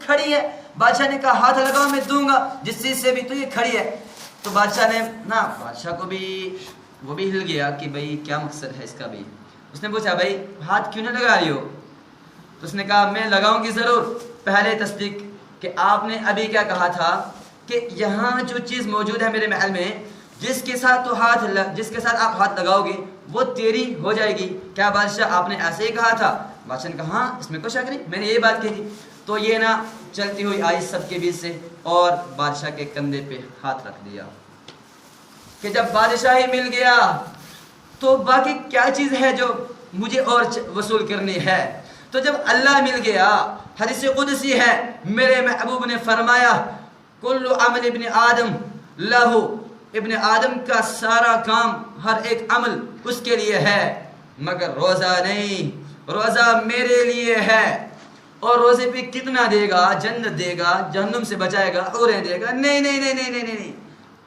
کھڑی ہے. بادشاہ نے کہا ہاتھ لگاؤ میں دوں گا جس چیز سے بھی, تو یہ کھڑی ہے. تو بادشاہ نے بادشاہ کو بھی وہ بھی ہل گیا کہ بھائی کیا مقصد ہے اس کا بھی. اس نے پوچھا بھائی ہاتھ کیوں نہ لگا رہی ہو؟ تو اس نے کہا میں لگاؤں گی ضرور. پہلے تصدیق کہ آپ نے ابھی کیا کہا تھا کہ یہاں جو چیز موجود ہے میرے محل میں, جس کے ساتھ آپ ہاتھ لگاؤ گے وہ تیری ہو جائے گی. کیا بادشاہ آپ نے ایسے ہی کہا تھا؟ بادشاہ نے کہا ہاں اس میں کوئی شک نہیں, میں نے یہی بات کہی تھی. تو یہ چلتی ہوئی آئی سب کے بیچ سے اور بادشاہ کے کندھے پہ ہاتھ رکھ دیا کہ جب بادشاہی مل گیا تو باقی کیا چیز ہے جو مجھے اور وصول کرنی ہے. تو جب اللہ مل گیا, حدیث قدسی ہے میرے محبوب نے فرمایا کل عمل ابن آدم لہو, ابن آدم کا سارا کام ہر ایک عمل اس کے لیے ہے مگر روزہ نہیں, روزہ میرے لیے ہے. اور روزے پہ کتنا دے گا؟ جنت دے گا, جہنم سے بچائے گا, اوریں دے گا؟ نہیں نہیں نہیں نہیں نہیں نہیں,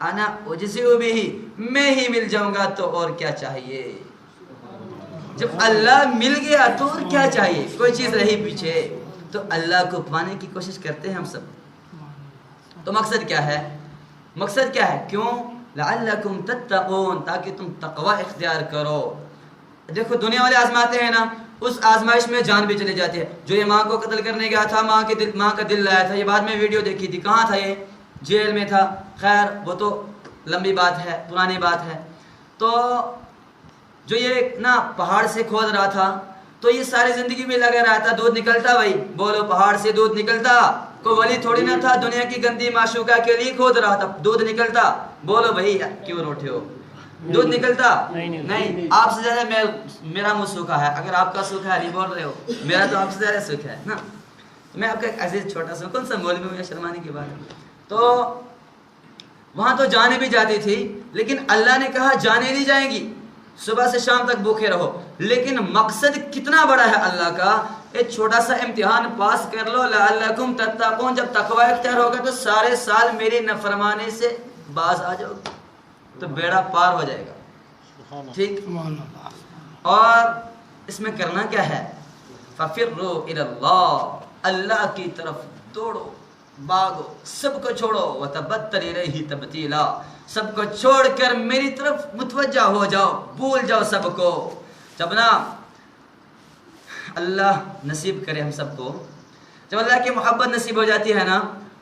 انا اجزئ بہ, میں ہی مل جاؤں گا تو اور کیا چاہیے. جب اللہ مل گیا تو اور کیا چاہیے, کوئی چیز رہی پیچھے. تو اللہ کو پانے کی کوشش کرتے ہیں ہم سب. تو مقصد کیا ہے؟ مقصد کیا ہے؟ کیوں؟ لعلکم تتقون, تاکہ تم تقوی اختیار کرو. دیکھو دنیا والے آزماتے ہیں نا, اس آزمائش میں جان بھی چلی جاتی ہے. جو یہ ماں کو قتل کرنے گیا تھا, ماں کا دل لایا تھا, یہ بعد میں ویڈیو دیکھی تھی, کہاں تھا یہ؟ جیل میں تھا. خیر وہ تو لمبی بات ہے, پرانی بات ہے. تو جو یہ پہاڑ سے کھود رہا تھا تو یہ ساری زندگی میں لگا رہا تھا دودھ نکلتا. بھائی بولو پہاڑ سے دودھ نکلتا؟ کوئی ولی تھوڑی نہ تھا, دنیا کی گندی معشوقہ کے لیے کھود رہا تھا, دودھ نکلتا؟ بولو بھائی کیوں روٹے ہو, دودھ نکلتا؟ نہیں. آپ سے زیادہ میرا منہ سوکھا ہے, اگر آپ کا سوکھا ہے نہیں بول رہے ہو, میرا تو آپ سے زیادہ سوکھا ہے نا. میں آپ کا ایک عزیز چھوٹا سا, کون سا مولوی ہوں یا شرمانے کی بات ہے. تو وہاں تو جانے بھی جاتی تھی, لیکن اللہ نے کہا جانے نہیں جائیں گی, صبح سے شام تک بھوکے رہو. لیکن مقصد کتنا بڑا ہے اللہ کا, ایک چھوٹا سا امتحان پاس کر لو. لعلکم تتقون, جب تقوی اختیار ہوگا تو سارے سال میری نافرمانی سے باز آ جاؤ گے تو بیڑا پار ہو جائے گا. ٹھیک. اور اس میں کرنا کیا ہے؟ ففروا الی اللہ, اللہ کی طرف دوڑو, بھاگو, سب کو چھوڑو. وتبتل الیہ تبتیلا, سب کو چھوڑ کر میری طرف متوجہ ہو جاؤ, بھول جاؤ سب کو. جب اللہ نصیب کرے ہم سب کو, جب اللہ کی محبت نصیب ہو جاتی ہے نا,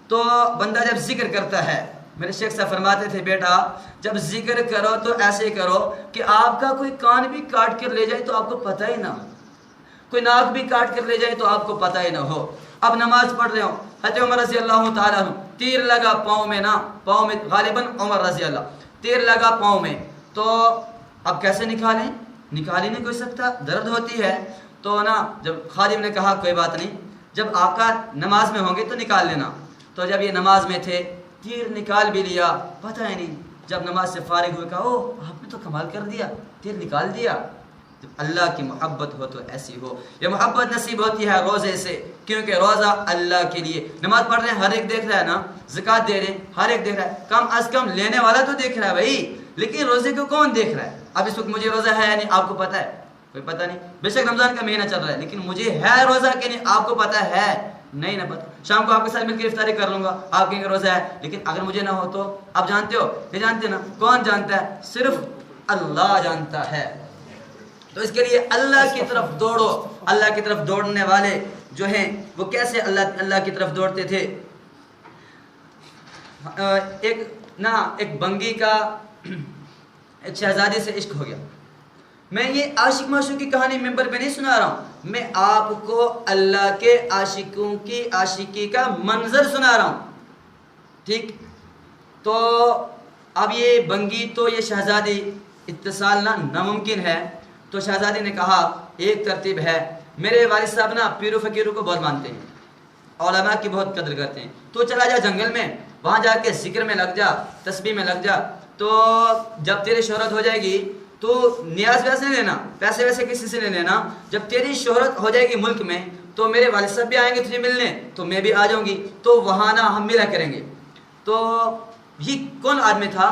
تو بندہ جب ذکر کرتا ہے, میرے شیخ صاحب فرماتے تھے بیٹا جب ذکر کرو تو ایسے کرو کہ آپ کا کوئی کان بھی کاٹ کر لے جائے تو آپ کو پتہ ہی نہ ہو, کوئی ناک بھی کاٹ کر لے جائے تو آپ کو پتہ ہی نہ ہو. اب نماز پڑھ رہے ہوں, حضرت عمر رضی اللہ تعالیٰ عنہ تیر لگا پاؤں میں, پاؤں میں غالباً عمر رضی اللہ, تیر لگا پاؤں میں, تو اب کیسے نکالیں؟ نکال ہی نہیں کوئی سکتا, درد ہوتی ہے. تو جب خادم نے کہا کوئی بات نہیں, جب آقا نماز میں ہوں گے تو نکال لینا. تو جب یہ نماز میں تھے تیر نکال بھی لیا, پتہ ہی نہیں. جب نماز سے فارغ ہوئے کہا او آپ نے تو کمال کر دیا, تیر نکال دیا. جب اللہ کی محبت ہو تو ایسی ہو. یہ محبت نصیب ہوتی ہے روزے سے, کیونکہ روزہ اللہ کے لیے. نماز پڑھ رہے ہیں ہر ایک دیکھ رہا ہے نا, زکوٰۃ دے رہے ہیں ہر ایک دیکھ رہا ہے, کم از کم لینے والا تو دیکھ رہا ہے بھائی, لیکن روزے کو کون دیکھ رہا ہے؟ اب اس وقت مجھے روزہ ہے یا نہیں آپ کو پتہ ہے؟ کوئی پتہ نہیں. بے شک رمضان کا مہینہ چل رہا ہے, لیکن مجھے ہے روزہ کہ نہیں آپ کو پتہ ہے؟ نہیں نہ پتہ. شام کو آپ کے ساتھ مل کے افطاری کر لوں گا, آپ کہیں گے روزہ ہے, لیکن اگر مجھے نہ ہو تو آپ جانتے ہو, یہ جانتے نا, کون جانتا ہے؟ صرف اللہ جانتا ہے. تو اس کے لیے اللہ کی طرف دوڑو. اللہ کی طرف دوڑنے والے جو ہیں وہ کیسے اللہ کی طرف دوڑتے تھے؟ ایک بنگی کا ایک شہزادی سے عشق ہو گیا. میں یہ عاشق معشوق کی کہانی ممبر پہ نہیں سنا رہا ہوں, میں آپ کو اللہ کے عاشقوں کی عاشقی کا منظر سنا رہا ہوں. ٹھیک. تو اب یہ بنگی تو یہ شہزادی اتصال ناممکن ہے. تو شہزادی نے کہا ایک ترتیب ہے, میرے والد صاحب پیرو فقیروں کو بہت مانتے ہیں, علماء کی بہت قدر کرتے ہیں, تو چلا جا جنگل میں, وہاں جا کے ذکر میں لگ جا, تسبیح میں لگ جا. تو جب تیری شہرت ہو جائے گی تو نیاز ویسے نہیں لینا, پیسے ویسے کسی سے نہیں لینا. جب تیری شہرت ہو جائے گی ملک میں تو میرے والد صاحب بھی آئیں گے تجھے ملنے, تو میں بھی آ جاؤں گی, تو وہاں ہم ملا کریں گے. تو یہ کون آدمی تھا؟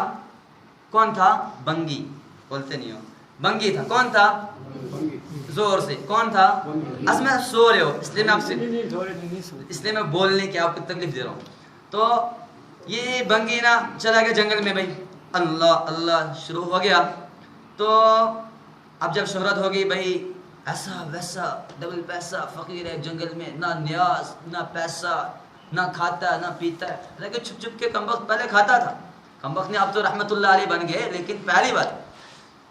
کون تھا؟ بنگی. بولتے نہیں ہو, بنگی تھا. کون تھا؟ زور سے. کون تھا؟ اصل میں سو رہے ہو اس لیے میں آپ سے بولنے کی آپ کو تکلیف دے رہا ہوں. تو یہ بنگی نا چلا گیا جنگل میں بھائی، اللہ اللہ شروع ہو گیا. تو اب جب شہرت ہو گئی بھائی، ایسا ویسا ڈبل پیسہ، فقیر ہے جنگل میں، نہ نیاز نہ پیسہ، نہ کھاتا نہ پیتا ہے. لیکن چھپ چھپ کے کمبخت پہلے کھاتا تھا. کمبخت نے اب تو رحمت اللہ علیہ بن گئے، لیکن پہلی بات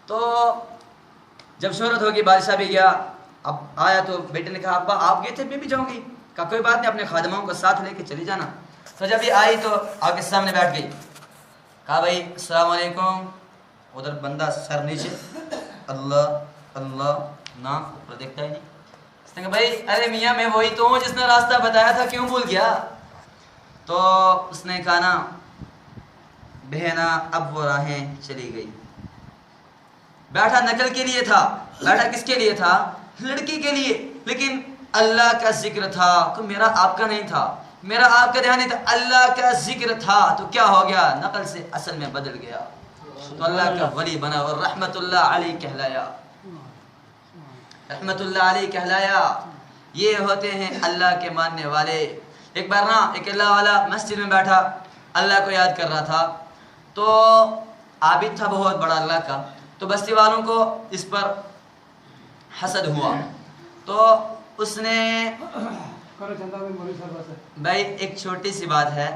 تو جب شہرت ہوگی بادشاہ بھی گیا. اب آیا تو بیٹے نے کہا ابا آپ گئے تھے میں بھی جاؤں گی. کہا کوئی بات نہیں، اپنے خادموں کو ساتھ لے کے چلی جانا. تو جب یہ آئی تو آگے سامنے بیٹھ گئی. کہا بھائی السلام علیکم. ادھر بندہ سر نیچے، اللہ اللہ نام اوپر دیکھتا ہی نہیں. اس نے کہا بھائی ارے میاں میں وہی تو ہوں جس نے راستہ بتایا تھا، کیوں بھول گیا؟ تو اس نے کہا نا بہنا اب وہ راہیں چلی گئی. بیٹھا نقل کے لیے تھا، بیٹھا کس کے لیے تھا؟ لڑکی کے لیے. لیکن اللہ کا ذکر تھا تو میرا آپ کا نہیں تھا، میرا آپ کا دھیان نہیں تھا، اللہ کا ذکر تھا. تو کیا ہو گیا؟ نقل سے اصل میں بدل گیا. تو اللہ کا ولی بنا اور رحمت اللہ علیہ کہلایا. رحمت اللہ علیہ کہلایا. یہ ہوتے ہیں اللہ کے ماننے والے. ایک بار نا ایک اللہ والا مسجد میں بیٹھا، اللہ کو یاد کر رہا تھا. تو عابد تھا بہت بڑا اللہ کا. تو بستی والوں کو اس پر حسد ہوا. تو اس نے بھائی ایک چھوٹی سی بات ہے،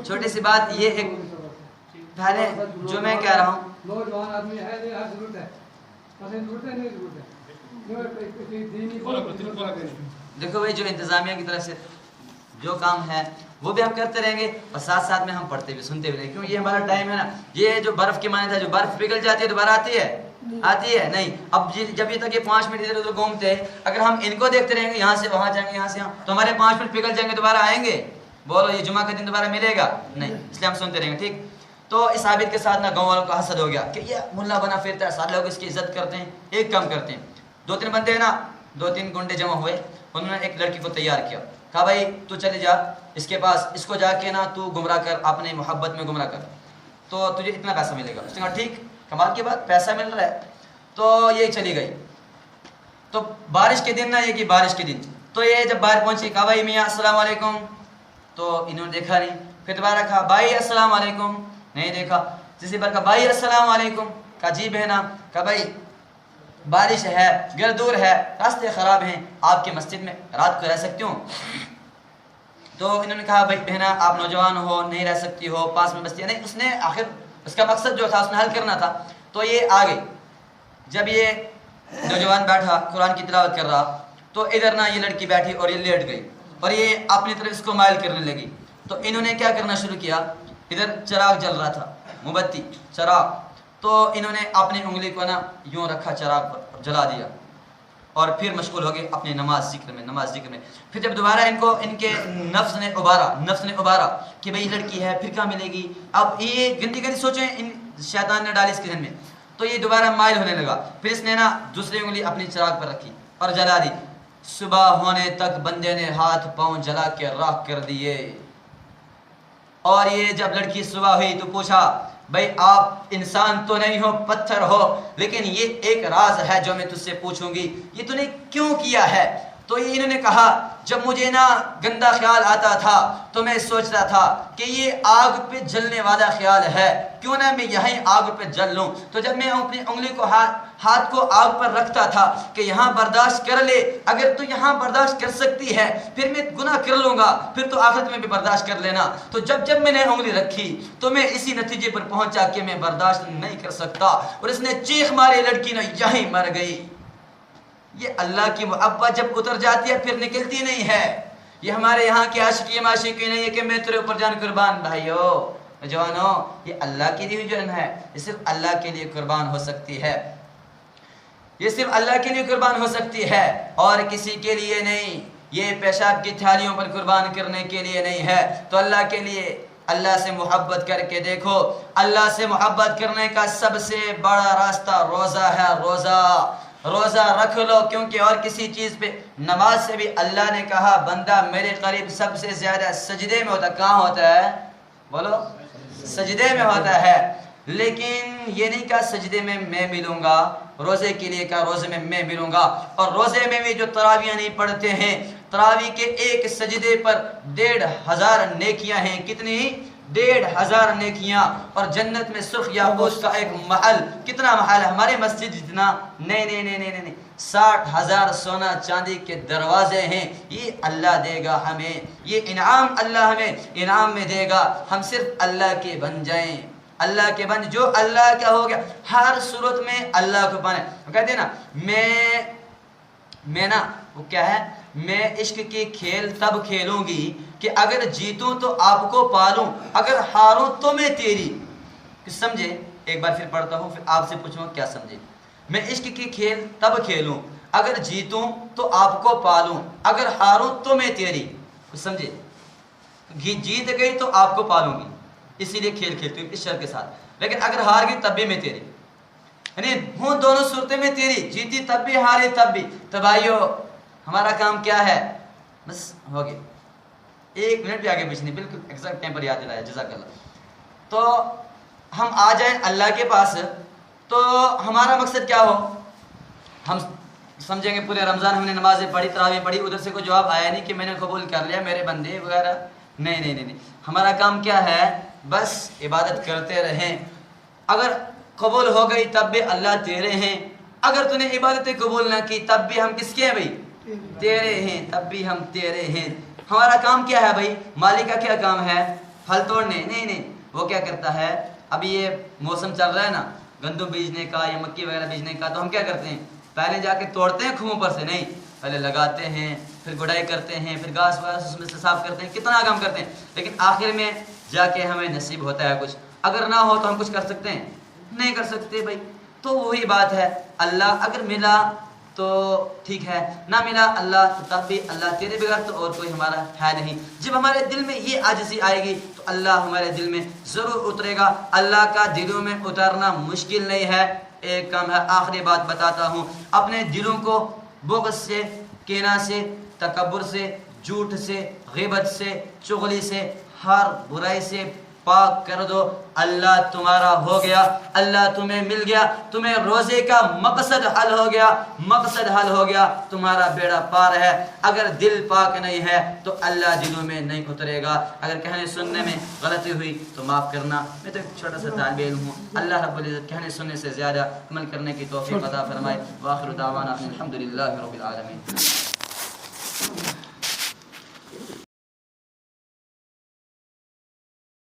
چھوٹی سی بات یہ ایک پہلے جو میں کہہ رہا ہوں، دیکھو بھائی جو انتظامیہ کی طرف سے جو کام ہے وہ بھی ہم کرتے رہیں گے اور ساتھ ساتھ میں ہم پڑھتے بھی سنتے بھی رہیں گے. کیوں یہ ہمارا ٹائم ہے نا. یہ جو برف کی مانند ہے، جو برف پگھل جاتی ہے دوبارہ آتی ہے؟ آتی ہے نہیں. اب جب یہ تک یہ 5 منٹ ادھر ادھر گھومتے ہیں، اگر ہم ان کو دیکھتے رہیں گے یہاں سے وہاں جائیں گے یہاں سے یہاں، تو ہمارے 5 منٹ پگھل جائیں گے، دوبارہ آئیں گے؟ بولو یہ جمعہ کا دن دوبارہ ملے گا نہیں. اس لیے ہم سنتے رہیں گے. ٹھیک. تو اس عابد کے ساتھ نا گاؤں والوں کا حسد ہو گیا کہ یہ ملا بنا پھرتا ہے، سارے لوگ اس کی عزت کرتے ہیں. ایک کام کرتے ہیں، 2-3 بندے ہیں نا، 2-3 گنڈے جمع ہوئے. انہوں نے ایک لڑکی کو تیار کیا. کہا بھائی تو چلے جا اس کے پاس، اس کو جا کے نا تو گمراہ کر، اپنے محبت میں گمراہ کر، تو تجھے اتنا پیسہ ملے گا. اس نے کہا ٹھیک، کمال کی بات، پیسہ مل رہا ہے. تو یہ چلی گئی. تو بارش کے دن نا، یہ کہ بارش کے دن، تو یہ جب باہر پہنچی کہا بھائی میاں السلام علیکم. تو انہوں نے دیکھا نہیں. پھر دوبارہ کہا بھائی السلام علیکم، نہیں دیکھا. تیسری بار کہا بھائی السلام علیکم. کہا جی بہنا. کہا بھائی بارش ہے، گھر دور ہے، راستے خراب ہیں، آپ کی مسجد میں رات کو رہ سکتی ہوں؟ تو انہوں نے کہا بھائی بہنا آپ نوجوان ہو، نہیں رہ سکتی ہو، پاس میں بستی ہے. نہیں، اس نے آخر اس کا مقصد جو تھا اس نے حل کرنا تھا. تو یہ آ گئی. جب یہ نوجوان بیٹھا قرآن کی تلاوت کر رہا، تو ادھر نا یہ لڑکی بیٹھی اور یہ لیٹ گئی اور یہ اپنی طرف اس کو مائل کرنے لگی. تو انہوں نے کیا کرنا شروع کیا، ادھر چراغ جل رہا تھا، موم بتی چراغ. تو انہوں نے اپنی انگلی کو نا یوں رکھا چراغ پر، جلا دیا اور پھر مشغول ہو گئے اپنے نماز ذکر میں. پھر جب دوبارہ ان کے نفس نے ابھارا کہ بھئی لڑکی ہے پھر کیا ملے گی. اب یہ گندی سوچیں ان شیطان نے ڈالی اس کے ذہن میں. تو یہ دوبارہ مائل ہونے لگا. پھر اس نے نا دوسری انگلی اپنی چراغ پر رکھی اور جلا دی. صبح ہونے تک بندے نے ہاتھ پاؤں جلا کے راکھ کر دیے. اور یہ جب لڑکی صبح ہوئی تو پوچھا بھائی آپ انسان تو نہیں ہو، پتھر ہو، لیکن یہ ایک راز ہے جو میں تجھ سے پوچھوں گی، یہ تو نے کیوں کیا ہے؟ تو یہ انہوں نے کہا جب مجھے نا گندا خیال آتا تھا تو میں سوچتا تھا کہ یہ آگ پہ جلنے والا خیال ہے، کیوں نہ میں یہیں آگ پہ جل لوں. تو جب میں اپنی انگلی کو ہاتھ کو آگ پر رکھتا تھا کہ یہاں برداشت کر لے، اگر تو یہاں برداشت کر سکتی ہے پھر میں گناہ کر لوں گا، پھر تو آخرت میں بھی برداشت کر لینا. تو جب میں نے انگلی رکھی تو میں اسی نتیجے پر پہنچا کہ میں برداشت نہیں کر سکتا، اور اس نے چیخ ماری، لڑکی نے یہیں مر گئی. یہ اللہ کی محبت جب اتر جاتی ہے پھر نکلتی نہیں ہے. یہ ہمارے یہاں کی عاشقی معاشقی نہیں ہے کہ میں تیرے اوپر جان قربان. بھائیو نوجوانو، یہ اللہ کی دی ہوئی جان ہے، یہ صرف اللہ کے لیے قربان ہو سکتی ہے، یہ صرف اللہ کے لیے قربان ہو سکتی ہے اور کسی کے لیے نہیں. یہ پیشاب کی تھالیوں پر قربان کرنے کے لیے نہیں ہے. تو اللہ کے لیے، اللہ سے محبت کر کے دیکھو. اللہ سے محبت کرنے کا سب سے بڑا راستہ روزہ ہے. روزہ رکھ لو، کیونکہ اور کسی چیز پہ، نماز سے بھی اللہ نے کہا بندہ میرے قریب سب سے زیادہ سجدے میں ہوتا. کہاں ہوتا ہے؟ بولو، سجدے میں ہوتا ہے. لیکن یہ نہیں کہا سجدے میں میں ملوں گا، روزے کے لیے کہا روزے میں میں ملوں گا۔ اور روزے میں بھی جو تراویح نہیں پڑھتے ہیں، تراویح کے ایک سجدے پر 1500 نیکیاں ہیں۔ کتنی؟ 1500 نیکیاں۔ اور جنت میں سرخ یاقوت کا ایک محل، کتنا محل ہے؟ ہمارے مسجد جتنا نہیں نہیں نہیں نہیں نہیں 60,000 سونا چاندی کے دروازے ہیں۔ یہ اللہ دے گا ہمیں، یہ انعام اللہ ہمیں انعام میں دے گا۔ ہم صرف اللہ کے بن جائیں، اللہ کے بن، جو اللہ کا ہو گیا ہر صورت میں اللہ کو پانا۔ کہتے ہیں نا میں نا وہ کیا ہے، میں عشق کے کھیل تب کھیلوں گی کہ اگر جیتوں تو آپ کو پالوں، اگر ہاروں تو میں تیری۔ سمجھے؟ ایک بار پھر پڑھتا ہوں، پھر آپ سے پوچھوں کیا سمجھے۔ میں عشق کے کھیل تب کھیلوں، اگر جیتوں تو آپ کو پالوں، اگر ہاروں تو میں تیری۔ سمجھے؟ جیت گئی تو آپ کو پالوں گی، اسی لیے کھیل کھیلتی ہوں اس شرط کے ساتھ، لیکن اگر ہار گئی تب بھی میں تیری، یعنی ہوں دونوں صورتیں میں تیری، جیتی تب بھی ہاری تب بھی۔ تو بھائیو ہمارا کام کیا ہے؟ بس ہو گیا، 1 منٹ بھی آگے پیچھے نہیں، بالکل ایگزیکٹ ٹائم پر یاد دلایا، جزاک اللہ۔ تو ہم آ جائیں اللہ کے پاس، تو ہمارا مقصد کیا ہو؟ ہم سمجھیں گے پورے رمضان ہم نے نمازیں پڑھی، تراویح پڑھی، ادھر سے کوئی جواب آیا نہیں کہ میں نے قبول کر لیا میرے بندے وغیرہ، نہیں نہیں نہیں نہیں۔ ہمارا کام کیا ہے؟ بس عبادت کرتے رہیں۔ اگر قبول ہو گئی تب بھی اللہ تیرے ہیں، اگر تو نے عبادتیں قبول نہ کی تب بھی ہم کس کے ہیں بھائی؟ تیرے ہیں، تب بھی ہم تیرے ہیں۔ ہمارا کام کیا ہے بھائی؟ مالک کا کیا کام ہے؟ پھل توڑنے؟ نہیں نہیں، وہ کیا کرتا ہے؟ ابھی یہ موسم چل رہا ہے نا گندم بیجنے کا یا مکی وغیرہ بیجنے کا، تو ہم کیا کرتے ہیں؟ پہلے جا کے توڑتے ہیں کھموں پر سے؟ نہیں، پہلے لگاتے ہیں، پھر گڈائی کرتے ہیں، پھر گھاس واس اس میں سے صاف کرتے ہیں، کتنا کام کرتے ہیں، لیکن آخر میں جا کے ہمیں نصیب ہوتا ہے کچھ۔ اگر نہ ہو تو ہم کچھ کر سکتے ہیں؟ نہیں کر سکتے بھائی۔ تو وہی بات ہے، اللہ اگر ملا تو ٹھیک ہے، نہ ملا اللہ تو تب بھی اللہ تیرے بغیر تو اور کوئی ہمارا ہے نہیں۔ جب ہمارے دل میں یہ عاجزی آئے گی تو اللہ ہمارے دل میں ضرور اترے گا۔ اللہ کا دلوں میں اترنا مشکل نہیں ہے۔ ایک کام ہے، آخری بات بتاتا ہوں، اپنے دلوں کو بغض سے، کینہ سے، تکبر سے، جھوٹ سے، غیبت سے، چغلی سے، ہر برائی سے پاک کر دو۔ اللہ تمہارا ہو گیا، اللہ تمہیں مل گیا، تمہیں روزے کا مقصد حل ہو گیا، مقصد حل ہو گیا، تمہارا بیڑا پار ہے۔ اگر دل پاک نہیں ہے تو اللہ دلوں میں نہیں اترے گا۔ اگر کہنے سننے میں غلطی ہوئی تو معاف کرنا، میں تو ایک چھوٹا سا طالب علم ہوں۔ اللہ رب العزت کہنے سننے سے زیادہ عمل کرنے کی توفیق عطا فرمائے۔ وآخر دعوانا الحمدللہ رب العالمین۔